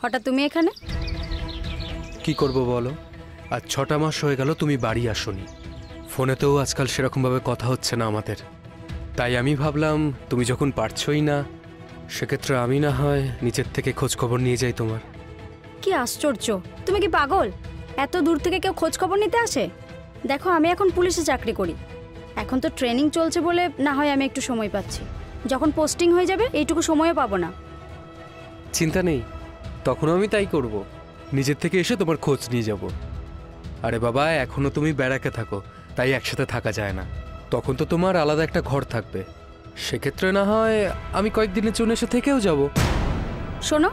হঠাৎ তুমি এখানে? কি করব বলো, আজ 6টা মাস হয়ে গেল তুমি বাড়ি আসোনি। ফোনেতেও আজকাল সেরকমভাবে কথা হচ্ছে না আমাদের। তাই আমি ভাবলাম তুমি যখন পারছই না, সেক্ষেত্রে আমি না হয় নিজের থেকে খোঁজ খবর নিয়ে যাই তোমার। কি আশ্চর্য, তুমি কি পাগল? এত দূর থেকে কেউ খোঁজ খবর নিতে আসে? দেখো, আমি এখন পুলিশে চাকরি করি। এখন তো ট্রেনিং চলছে বলে না হয় আমি একটু সময় পাচ্ছি। যখন পোস্টিং হয়ে যাবে এইটুকু সময়ও পাবো না। চিন্তা নেই, তখনও আমি তাই করব, নিজের থেকে এসে তোমার খোঁজ নিয়ে যাব। আরে বাবা, এখনো তুমি ব্যারাকে থাকো, তাই একসাথে থাকা যায় না। তখন তো তোমার আলাদা একটা ঘর থাকবে, সেক্ষেত্রে না হয় আমি কয়েকদিনের জন্য এসে থেকেও যাব। শোনো,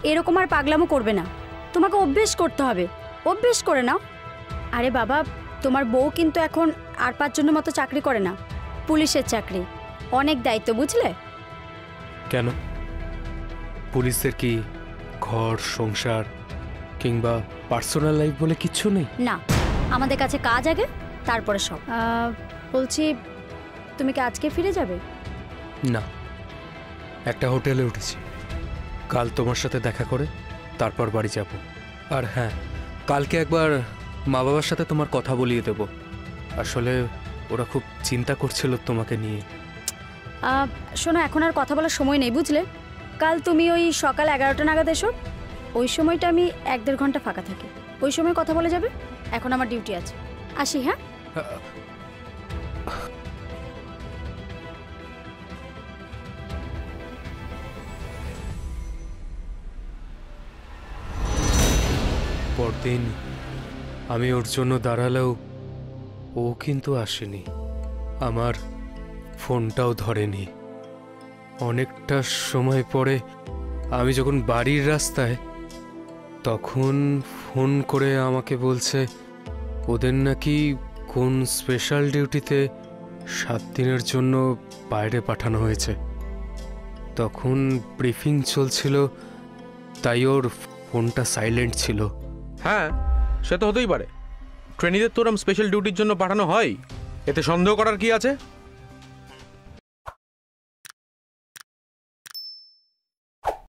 এরকম আর পাগলামো করবে না। তোমাকে অভ্যেস করতে হবে, অভ্যেস করে নাও। আরে বাবা, তোমার বউ কিন্তু এখন আর 5 জনের মতো চাকরি করে না, পুলিশের চাকরি, অনেক দায়িত্ব, বুঝলে? কেন, পুলিশদের কি ঘর সংসার কিংবা পার্সোনাল লাইফ বলে কিচ্ছু নেই? না, আমাদের কাছে কাজ আগে, তারপরে সব। বলছি, তুমি কি আজকে ফিরে যাবে? না, একটা হোটেলে উঠেছি, কাল তোমার সাথে দেখা করে তারপর বাড়ি যাব। আর হ্যাঁ, কালকে একবার মা বাবার সাথে তোমার কথা বলিয়ে দেব। আসলে ওরা খুব চিন্তা করছিল তোমাকে নিয়ে। শোনো, এখন আর কথা বলার সময় নেই, বুঝলে? কাল তুমি ওই সকাল 11টা নাগাদ এসো। ওই সময়টা আমি 1-1.5 ঘন্টা ফাঁকা থাকি, ওই সময় কথা বলে যাবে। এখন আমার ডিউটি আছে, আসি। হ্যাঁ, পরদিন আমি ওর জন্য দাঁড়ালেও ও কিন্তু আসেনি, আমার ফোনটাও ধরেনি। অনেকটা সময় পরে আমি যখন বাড়ির রাস্তায়, তখন ফোন করে আমাকে বলছে ওদের নাকি কোন স্পেশাল ডিউটিতে 7 দিনের জন্য বাইরে পাঠানো হয়েছে। তখন ব্রিফিং চলছিল, তাই ওর ফোনটা সাইলেন্ট ছিল। হ্যাঁ, সে তো হতেই পারে। ট্রেনিদের তো ওরম স্পেশাল ডিউটির জন্য পাঠানো হয়, এতে সন্দেহ করার কি আছে?